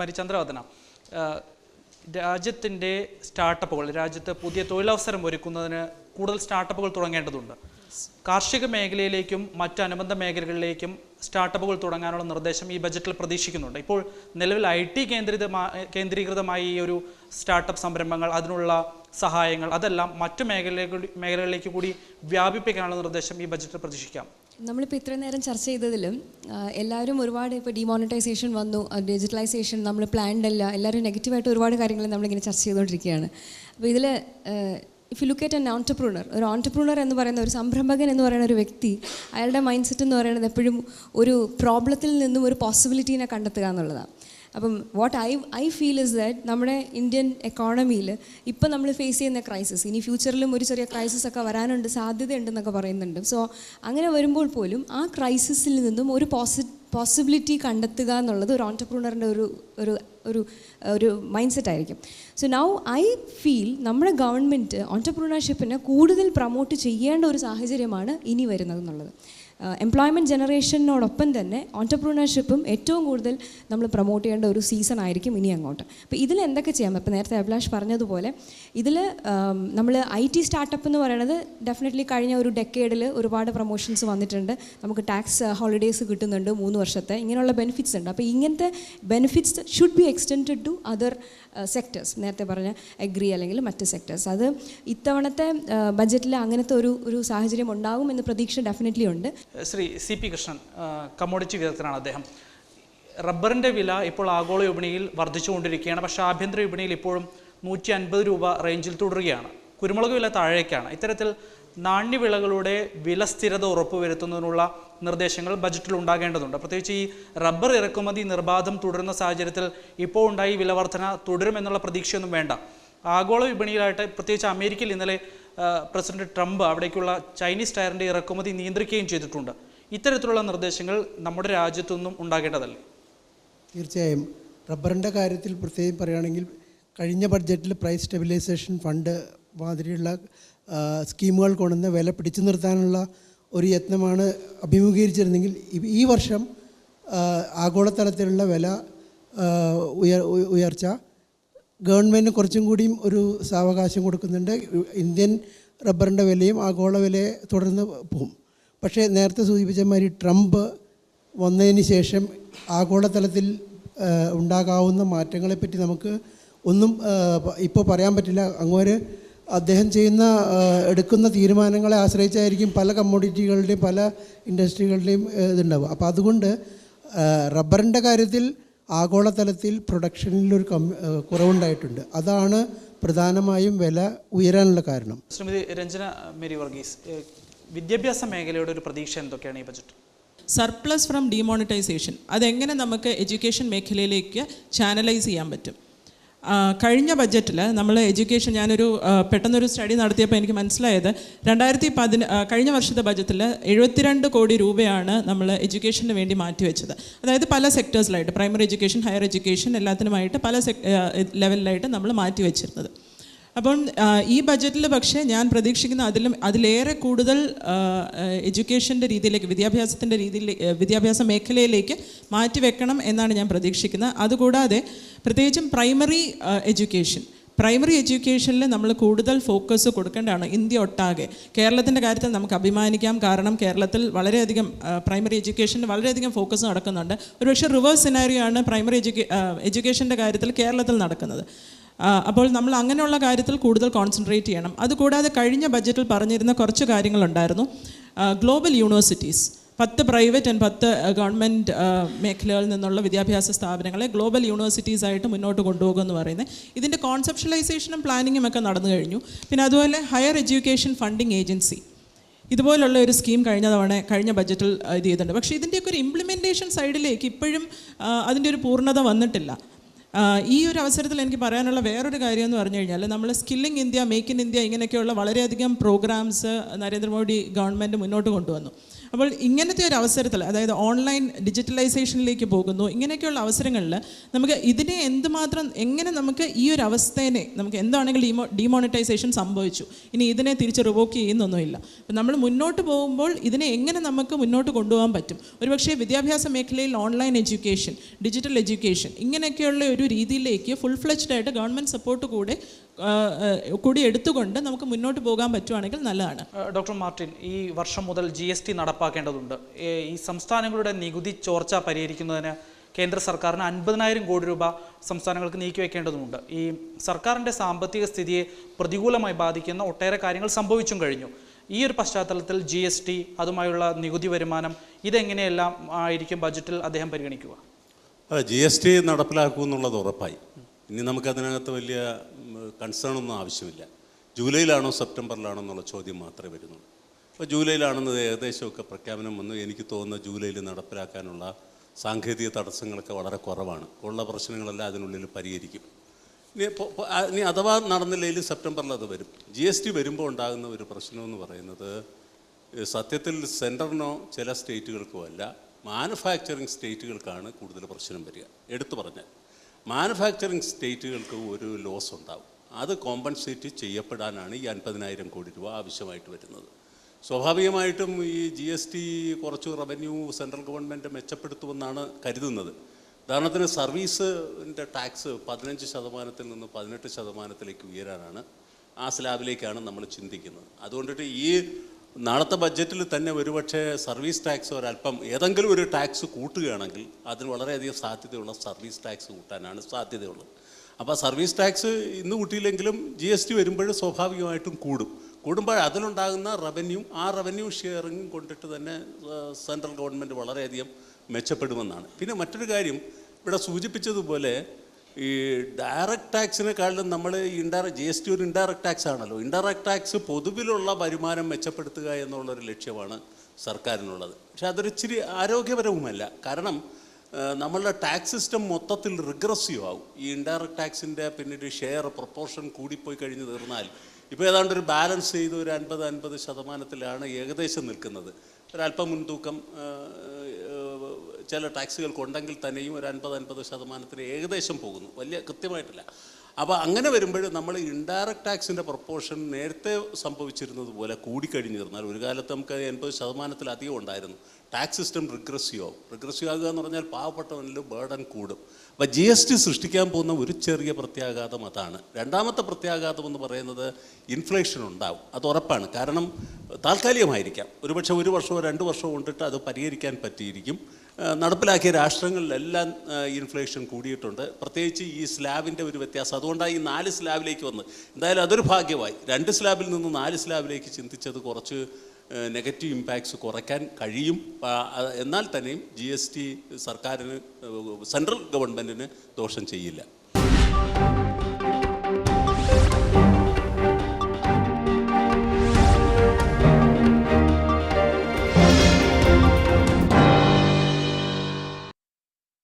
കുമാരി ചന്ദ്രവദന, രാജ്യത്തിൻ്റെ സ്റ്റാർട്ടപ്പുകൾ, രാജ്യത്ത് പുതിയ തൊഴിലവസരം ഒരുക്കുന്നതിന് കൂടുതൽ സ്റ്റാർട്ടപ്പുകൾ തുടങ്ങേണ്ടതുണ്ട്. കാർഷിക മേഖലയിലേക്കും മറ്റ് അനുബന്ധ മേഖലകളിലേക്കും സ്റ്റാർട്ടപ്പുകൾ തുടങ്ങാനുള്ള നിർദ്ദേശം ഈ ബജറ്റിൽ പ്രതീക്ഷിക്കുന്നുണ്ട്. ഇപ്പോൾ നിലവിൽ IT കേന്ദ്രീകൃതമായി ഈ ഒരു സ്റ്റാർട്ടപ്പ് സംരംഭങ്ങൾ, അതിനുള്ള സഹായങ്ങൾ, അതെല്ലാം മറ്റു മേഖലകളിലേക്ക് കൂടി വ്യാപിപ്പിക്കാനുള്ള നിർദ്ദേശം ഈ ബജറ്റിൽ പ്രതീക്ഷിക്കാം. നമ്മളിപ്പോൾ ഇത്രയും നേരം ചർച്ച ചെയ്തതിലും എല്ലാവരും ഒരുപാട് ഇപ്പോൾ ഡിമോണിറ്റൈസേഷൻ വന്നു, ഡിജിറ്റലൈസേഷൻ നമ്മൾ പ്ലാൻഡ് അല്ല, എല്ലാവരും നെഗറ്റീവായിട്ട് ഒരുപാട് കാര്യങ്ങൾ നമ്മളിങ്ങനെ ചർച്ച ചെയ്തുകൊണ്ടിരിക്കുകയാണ്. അപ്പോൾ ഇതിൽ if you look at an entrepreneur, ഒരു ഓൺടർപ്രൂണർ എന്ന് പറയുന്ന ഒരു സംരംഭകൻ എന്ന് പറയുന്ന ഒരു വ്യക്തി, അയാളുടെ മൈൻഡ് സെറ്റ് എന്ന് പറയുന്നത് എപ്പോഴും ഒരു പ്രോബ്ലത്തിൽ നിന്നും ഒരു പോസിബിലിറ്റീനെ കണ്ടെത്തുക എന്നുള്ളതാണ്. അപ്പം what I feel is that നമ്മുടെ ഇന്ത്യൻ എക്കോണമിയിൽ ഇപ്പം നമ്മൾ ഫേസ് ചെയ്യുന്ന ക്രൈസിസ്, ഇനി ഫ്യൂച്ചറിലും ഒരു ചെറിയ ക്രൈസിസ് ഒക്കെ വരാനുണ്ട്, സാധ്യതയുണ്ടെന്നൊക്കെ പറയുന്നുണ്ട്. സോ അങ്ങനെ വരുമ്പോൾ പോലും ആ ക്രൈസിസിൽ നിന്നും ഒരു പോസിബിലിറ്റി കണ്ടെത്തുക എന്നുള്ളത് ഒരു ഓൺടർപ്രൂണറിൻ്റെ ഒരു മൈൻഡ് സെറ്റ് ആയിരിക്കും. സോ നൗ ഐ ഫീൽ നമ്മുടെ ഗവൺമെൻറ് ഓൺടർപ്രൂണർഷിപ്പിനെ കൂടുതൽ പ്രൊമോട്ട് ചെയ്യേണ്ട ഒരു സാഹചര്യമാണ് ഇനി വരുന്നത് എന്നുള്ളത്. എംപ്ലോയ്മെൻറ്റ് ജനറേഷനോടൊപ്പം തന്നെ ഓൺടർപ്രൂണർഷിപ്പും ഏറ്റവും കൂടുതൽ നമ്മൾ പ്രൊമോട്ട് ചെയ്യേണ്ട ഒരു സീസൺ ആയിരിക്കും ഇനി അങ്ങോട്ട്. അപ്പോൾ ഇതിൽ എന്തൊക്കെ ചെയ്യാം? ഇപ്പോൾ നേരത്തെ അഭിലാഷ് പറഞ്ഞതുപോലെ ഇതിൽ നമ്മൾ IT സ്റ്റാർട്ടപ്പ് എന്ന് പറയുന്നത് ഡെഫിനറ്റ്ലി കഴിഞ്ഞ ഒരു ഡെക്കേഡിൽ ഒരുപാട് പ്രൊമോഷൻസ് വന്നിട്ടുണ്ട്. നമുക്ക് ടാക്സ് ഹോളിഡേയ്സ് കിട്ടുന്നുണ്ട് 3 വർഷത്തെ, ഇങ്ങനെയുള്ള ബെനിഫിറ്റ്സ് ഉണ്ട്. അപ്പോൾ ഇങ്ങനത്തെ benefits should be extend to other sectors, നേരത്തെ പറഞ്ഞ അഗ്രി അല്ലെങ്കിൽ മറ്റ് സെക്ടേഴ്സ്. അത് ഇത്തവണത്തെ ബജറ്റിൽ അങ്ങനത്തെ ഒരു സാഹചര്യം ഉണ്ടാകുമെന്ന് പ്രതീക്ഷ ഡെഫിനറ്റ്ലി ഉണ്ട്. ശ്രീ CP കൃഷ്ണൻ, കമ്മോഡിറ്റി വിദഗ്ധനാണ് അദ്ദേഹം. റബ്ബറിൻ്റെ വില ഇപ്പോൾ ആഗോള വിപണിയിൽ വർദ്ധിച്ചുകൊണ്ടിരിക്കുകയാണ്. പക്ഷേ ആഭ്യന്തര വിപണിയിൽ ഇപ്പോഴും 150 രൂപ റേഞ്ചിൽ തുടരുകയാണ്. കുരുമുളക് വില താഴേക്കാണ്. ഇത്തരത്തിൽ നാണ്യവിളകളുടെ വില സ്ഥിരത ഉറപ്പുവരുത്തുന്നതിനുള്ള നിർദ്ദേശങ്ങൾ ബജറ്റിൽ ഉണ്ടാകേണ്ടതുണ്ട്. പ്രത്യേകിച്ച് ഈ റബ്ബർ ഇറക്കുമതി നിർബാധം തുടരുന്ന സാഹചര്യത്തിൽ ഇപ്പോൾ ഉണ്ടായി വില വർധന തുടരുമെന്നുള്ള പ്രതീക്ഷയൊന്നും വേണ്ട. ആഗോള വിപണിയിലായിട്ട്, പ്രത്യേകിച്ച് അമേരിക്കയിൽ ഇന്നലെ പ്രസിഡന്റ് ട്രംപ് അവിടേക്കുള്ള ചൈനീസ് ടയറിൻ്റെ ഇറക്കുമതി നിയന്ത്രിക്കുകയും ചെയ്തിട്ടുണ്ട്. ഇത്തരത്തിലുള്ള നിർദ്ദേശങ്ങൾ നമ്മുടെ രാജ്യത്തൊന്നും ഉണ്ടാകേണ്ടതല്ലേ? തീർച്ചയായും. റബ്ബറിൻ്റെ കാര്യത്തിൽ പ്രത്യേകം പറയുകയാണെങ്കിൽ കഴിഞ്ഞ ബഡ്ജറ്റിൽ പ്രൈസ് സ്റ്റെബിലൈസേഷൻ ഫണ്ട് മാതിരിയുള്ള സ്കീമുകൾ കൊണ്ടുവന്ന് വില പിടിച്ചു നിർത്താനുള്ള ഒരു യത്നമാണ് അഭിമുഖീകരിച്ചിരുന്നെങ്കിൽ ഈ വർഷം ആഗോളതലത്തിലുള്ള വില ഉയർച്ച ഗവൺമെൻറ്റിന് കുറച്ചും കൂടിയും ഒരു സാവകാശം കൊടുക്കുന്നുണ്ട്. ഇന്ത്യൻ റബ്ബറിൻ്റെ വിലയും ആഗോള വിലയെ തുടർന്ന് പോകും. പക്ഷേ നേരത്തെ സൂചിപ്പിച്ച മാതിരി ട്രംപ് വന്നതിന് ശേഷം ആഗോളതലത്തിൽ ഉണ്ടാകാവുന്ന മാറ്റങ്ങളെപ്പറ്റി നമുക്ക് ഒന്നും ഇപ്പോൾ പറയാൻ പറ്റില്ല. അങ്ങോട്ട് അദ്ദേഹം എടുക്കുന്ന തീരുമാനങ്ങളെ ആശ്രയിച്ചായിരിക്കും പല കമ്മോഡിറ്റികളുടെയും പല ഇൻഡസ്ട്രികളുടെയും ഇതുണ്ടാവുക. അപ്പോൾ അതുകൊണ്ട് റബ്ബറിൻ്റെ കാര്യത്തിൽ ആഗോളതലത്തിൽ പ്രൊഡക്ഷനിലൊരു കുറവുണ്ടായിട്ടുണ്ട്. അതാണ് പ്രധാനമായും വില ഉയരാനുള്ള കാരണം. ശ്രീമതി രഞ്ജന മേരി വർഗീസ്, വിദ്യാഭ്യാസ മേഖലയുടെ ഒരു പ്രതീക്ഷ എന്തൊക്കെയാണ് ഈ ബജറ്റ്? സർപ്ലസ് ഫ്രം ഡിമോണിറ്റൈസേഷൻ, അതെങ്ങനെ നമുക്ക് എഡ്യൂക്കേഷൻ മേഖലയിലേക്ക് ചാനലൈസ് ചെയ്യാൻ പറ്റും? കഴിഞ്ഞ ബജറ്റിൽ നമ്മൾ എഡ്യൂക്കേഷൻ, ഞാനൊരു പെട്ടെന്നൊരു സ്റ്റഡി നടത്തിയപ്പോൾ എനിക്ക് മനസ്സിലായത് കഴിഞ്ഞ വർഷത്തെ ബജറ്റിൽ 72 കോടി രൂപയാണ് നമ്മൾ എഡ്യൂക്കേഷന് വേണ്ടി മാറ്റിവെച്ചത്. അതായത് പല സെക്ടേഴ്സിലായിട്ട്, പ്രൈമറി എഡ്യൂക്കേഷൻ, ഹയർ എഡ്യൂക്കേഷൻ എല്ലാത്തിനുമായിട്ട് പല ലെവലിലായിട്ട് നമ്മൾ മാറ്റിവെച്ചിരുന്നത്. അപ്പം ഈ ബജറ്റിൽ പക്ഷേ ഞാൻ പ്രതീക്ഷിക്കുന്ന അതിലേറെ കൂടുതൽ എഡ്യൂക്കേഷൻ്റെ രീതിയിലേക്ക്, വിദ്യാഭ്യാസ മേഖലയിലേക്ക് മാറ്റിവെക്കണം എന്നാണ് ഞാൻ പ്രതീക്ഷിക്കുന്നത്. അതുകൂടാതെ പ്രത്യേകിച്ചും പ്രൈമറി എഡ്യൂക്കേഷനിൽ നമ്മൾ കൂടുതൽ ഫോക്കസ് കൊടുക്കേണ്ടതാണ് ഇന്ത്യ ഒട്ടാകെ. കേരളത്തിൻ്റെ കാര്യത്തിൽ നമുക്ക് അഭിമാനിക്കാം. കാരണം കേരളത്തിൽ വളരെയധികം പ്രൈമറി എഡ്യൂക്കേഷന് വളരെയധികം ഫോക്കസ് നടക്കുന്നുണ്ട്. ഒരുപക്ഷെ റിവേഴ്സ് സിനാരിയോ ആണ് പ്രൈമറി എഡ്യൂക്കേഷൻ്റെ കാര്യത്തിൽ കേരളത്തിൽ നടക്കുന്നത്. അപ്പോൾ നമ്മൾ അങ്ങനെയുള്ള കാര്യത്തിൽ കൂടുതൽ കോൺസെൻട്രേറ്റ് ചെയ്യണം. അതുകൂടാതെ കഴിഞ്ഞ ബജറ്റിൽ പറഞ്ഞിരുന്ന കുറച്ച് കാര്യങ്ങളുണ്ടായിരുന്നു. Global universities, 10 private and 10 government മേഖലകളിൽ നിന്നുള്ള വിദ്യാഭ്യാസ സ്ഥാപനങ്ങളെ ഗ്ലോബൽ യൂണിവേഴ്സിറ്റീസായിട്ട് മുന്നോട്ട് കൊണ്ടുപോകുമെന്ന് പറയുന്നത്. ഇതിൻ്റെ കോൺസെപ്ഷ്യലൈസേഷനും പ്ലാനിങ്ങും ഒക്കെ നടന്നു കഴിഞ്ഞു. പിന്നെ അതുപോലെ ഹയർ എഡ്യൂക്കേഷൻ ഫണ്ടിങ് ഏജൻസി, ഇതുപോലുള്ള ഒരു സ്കീം കഴിഞ്ഞ ബജറ്റിൽ ഇത് ചെയ്തിട്ടുണ്ട്. പക്ഷേ ഇതിൻ്റെയൊക്കെ ഒരു ഇംപ്ലിമെൻറ്റേഷൻ സൈഡിലേക്ക് ഇപ്പോഴും അതിൻ്റെ ഒരു പൂർണ്ണത വന്നിട്ടില്ല. ഈ ഒരു അവസരത്തിൽ എനിക്ക് പറയാനുള്ള വേറൊരു കാര്യം എന്ന് പറഞ്ഞു കഴിഞ്ഞാൽ, നമ്മൾ skilling India, make in India, ഇങ്ങനെയൊക്കെയുള്ള വളരെയധികം പ്രോഗ്രാംസ് നരേന്ദ്രമോദി ഗവൺമെൻറ് മുന്നോട്ട് കൊണ്ടുവന്നു. അപ്പോൾ ഇങ്ങനത്തെ ഒരു അവസരത്തിൽ, അതായത് ഓൺലൈൻ ഡിജിറ്റലൈസേഷനിലേക്ക് പോകുന്നു, ഇങ്ങനെയൊക്കെയുള്ള അവസരങ്ങളിൽ നമുക്ക് ഇതിനെ എന്തുമാത്രം എങ്ങനെ നമുക്ക് ഈ ഒരു അവസ്ഥേനെ നമുക്ക് എന്താണെങ്കിലും ഡിമോണിറ്റൈസേഷൻ സംഭവിച്ചു, ഇനി ഇതിനെ തിരിച്ച് റിവോക്ക് ചെയ്യുന്നൊന്നുമില്ല. അപ്പം നമ്മൾ മുന്നോട്ട് പോകുമ്പോൾ ഇതിനെ എങ്ങനെ നമുക്ക് മുന്നോട്ട് കൊണ്ടുപോകാൻ പറ്റും? ഒരുപക്ഷെ വിദ്യാഭ്യാസ മേഖലയിൽ ഓൺലൈൻ എഡ്യൂക്കേഷൻ, ഡിജിറ്റൽ എഡ്യൂക്കേഷൻ ഇങ്ങനെയൊക്കെയുള്ള ഒരു രീതിയിലേക്ക് ഫുൾ ഫ്ലെജ്ഡ് ആയിട്ട് ഗവൺമെൻറ് സപ്പോർട്ട് കൂടി എടുത്തുകൊണ്ട് നമുക്ക് മുന്നോട്ട് പോകാൻ പറ്റുവാണെങ്കിൽ നല്ലതാണ്. ഡോക്ടർ മാർട്ടിൻ, ഈ വർഷം മുതൽ GST നടപ്പാക്കേണ്ടതുണ്ട്. ഈ സംസ്ഥാനങ്ങളുടെ നികുതി ചോർച്ച പരിഹരിക്കുന്നതിന് കേന്ദ്ര സർക്കാരിന് 50,000 കോടി രൂപ സംസ്ഥാനങ്ങൾക്ക് നീക്കിവെക്കേണ്ടതുണ്ട്. ഈ സർക്കാരിൻ്റെ സാമ്പത്തിക സ്ഥിതിയെ പ്രതികൂലമായി ബാധിക്കുന്ന ഒട്ടേറെ കാര്യങ്ങൾ സംഭവിച്ചും കഴിഞ്ഞു. ഈ ഒരു പശ്ചാത്തലത്തിൽ GST, അതുമായുള്ള നികുതി വരുമാനം, ഇതെങ്ങനെയെല്ലാം ആയിരിക്കും ബജറ്റിൽ അദ്ദേഹം പരിഗണിക്കുക? GST നടപ്പിലാക്കുമെന്നുള്ളത് ഉറപ്പായി. ഇനി നമുക്കതിനകത്ത് വലിയ കൺസേൺ ഒന്നും ആവശ്യമില്ല. ജൂലൈയിലാണോ സെപ്റ്റംബറിലാണോ എന്നുള്ള ചോദ്യം മാത്രമേ വരുന്നുള്ളൂ. അപ്പോൾ ജൂലൈയിലാണെന്നത് ഏകദേശമൊക്കെ പ്രഖ്യാപനം വന്നു. എനിക്ക് തോന്നുന്നു ജൂലൈയിൽ നടപ്പിലാക്കാനുള്ള സാങ്കേതിക തടസ്സങ്ങളൊക്കെ വളരെ കുറവാണ്. ഉള്ള പ്രശ്നങ്ങളെല്ലാം അതിനുള്ളിൽ പരിഹരിക്കും. ഇനി അഥവാ നടന്നില്ലെങ്കിൽ സെപ്റ്റംബറിൽ അത് വരും. GST വരുമ്പോൾ ഉണ്ടാകുന്ന ഒരു പ്രശ്നമെന്ന് പറയുന്നത് സത്യത്തിൽ സെൻറ്ററിനോ ചില സ്റ്റേറ്റുകൾക്കോ അല്ല, മാനുഫാക്ചറിങ് സ്റ്റേറ്റുകൾക്കാണ് കൂടുതൽ പ്രശ്നം വരിക. എടുത്തു പറഞ്ഞാൽ മാനുഫാക്ചറിങ് സ്റ്റേറ്റുകൾക്ക് ഒരു ലോസ് ഉണ്ടാവും. അത് കോമ്പൻസേറ്റ് ചെയ്യപ്പെടാനാണ് ഈ 50,000 കോടി രൂപ ആവശ്യമായിട്ട് വരുന്നത്. സ്വാഭാവികമായിട്ടും ഈ GST കുറച്ച് റവന്യൂ സെൻട്രൽ ഗവൺമെൻറ് മെച്ചപ്പെടുത്തുമെന്നാണ് കരുതുന്നത്. ഉദാഹരണത്തിന് സർവീസിൻ്റെ ടാക്സ് 15% നിന്ന് 18% ഉയരാനാണ്, ആ സ്ലാബിലേക്കാണ് നമ്മൾ ചിന്തിക്കുന്നത്. അതുകൊണ്ടിട്ട് ഈ നാളത്തെ ബഡ്ജറ്റിൽ തന്നെ ഒരുപക്ഷെ സർവീസ് ടാക്സ് ഒരല്പം ഏതെങ്കിലും ഒരു ടാക്സ് കൂട്ടുകയാണെങ്കിൽ അതിന് വളരെയധികം സാധ്യതയുള്ള സർവീസ് ടാക്സ് കൂട്ടാനാണ് സാധ്യതയുള്ളത്. അപ്പോൾ സർവീസ് ടാക്സ് ഇന്ന് കൂട്ടിയില്ലെങ്കിലും GST വരുമ്പോൾ സ്വാഭാവികമായിട്ടും കൂടുമ്പോൾ അതിലുണ്ടാകുന്ന ആ റവന്യൂ ഷെയറിങ് കൊണ്ടിട്ട് തന്നെ സെൻട്രൽ ഗവൺമെൻറ് വളരെയധികം മെച്ചപ്പെടുമെന്നാണ്. പിന്നെ മറ്റൊരു കാര്യം ഇവിടെ സൂചിപ്പിച്ചതുപോലെ ഈ ഡയറക്റ്റ് ടാക്സിനെക്കാളും നമ്മൾ GST ഒരു ഇൻഡയറക്റ്റ് ടാക്സ് ആണല്ലോ. ഇൻഡയറക്റ്റ് ടാക്സ് പൊതുവിലുള്ള വരുമാനം മെച്ചപ്പെടുത്തുക എന്നുള്ളൊരു ലക്ഷ്യമാണ് സർക്കാരിനുള്ളത്. പക്ഷെ അതൊരു ഇച്ചിരി ആരോഗ്യപരവുമല്ല. കാരണം നമ്മളുടെ ടാക്സ് സിസ്റ്റം മൊത്തത്തിൽ റിഗ്രസീവ് ആവും. ഈ ഇൻഡയറക്റ്റ് ടാക്സിൻ്റെ പിന്നീട് ഷെയർ പ്രൊപ്പോർഷൻ കൂടിപ്പോയി കഴിഞ്ഞ് തീർന്നാൽ ഇപ്പോൾ ഏതാണ്ട് ഒരു ബാലൻസ് ചെയ്ത് ഒരു 50% ഏകദേശം നിൽക്കുന്നത്. ഒരല്പം മുൻതൂക്കം ചില ടാക്സുകൾക്കുണ്ടെങ്കിൽ തന്നെയും ഒരു 50% ഏകദേശം പോകുന്നു, വലിയ കൃത്യമായിട്ടില്ല. അപ്പോൾ അങ്ങനെ വരുമ്പോൾ നമ്മൾ ഇൻഡയറക്റ്റ് ടാക്സിൻ്റെ പ്രൊപ്പോർഷൻ നേരത്തെ സംഭവിച്ചിരുന്നത് പോലെ കൂടിക്കഴിഞ്ഞു തീർന്നാൽ, ഒരു കാലത്ത് നമുക്ക് 80%-ലധികം ഉണ്ടായിരുന്നു. ടാക്സ് സിസ്റ്റം റിഗ്രസീവ് ആകുക എന്ന് പറഞ്ഞാൽ പാവപ്പെട്ടവനിൽ ബേർഡൻ കൂടും. അപ്പോൾ GST സൃഷ്ടിക്കാൻ പോകുന്ന ഒരു ചെറിയ പ്രത്യാഘാതം അതാണ്. രണ്ടാമത്തെ പ്രത്യാഘാതം എന്ന് പറയുന്നത് ഇൻഫ്ലേഷൻ ഉണ്ടാവും, അത് ഉറപ്പാണ്. കാരണം താൽക്കാലികമായിരിക്കാം, ഒരുപക്ഷെ 1 വർഷമോ 2 വർഷമോ കൊണ്ടിട്ട് അത് പരിഹരിക്കാൻ പറ്റിയിരിക്കും. നടപ്പിലാക്കിയ രാഷ്ട്രങ്ങളിലെല്ലാം ഇൻഫ്ലേഷൻ കൂടിയിട്ടുണ്ട്, പ്രത്യേകിച്ച് ഈ സ്ലാബിൻ്റെ ഒരു വ്യത്യാസം. അതുകൊണ്ടാണ് ഈ 4 സ്ലാബിലേക്ക് വന്ന്, എന്തായാലും അതൊരു ഭാഗ്യമായി. 2 സ്ലാബിൽ നിന്ന് 4 സ്ലാബിലേക്ക് ചിന്തിച്ചത് കുറച്ച് നെഗറ്റീവ് ഇമ്പാക്ട്സ് കുറയ്ക്കാൻ കഴിയും. എന്നാൽ തന്നെയും GST സർക്കാരിന്, സെൻട്രൽ ഗവൺമെൻറ്റിന് ദോഷം ചെയ്യില്ല.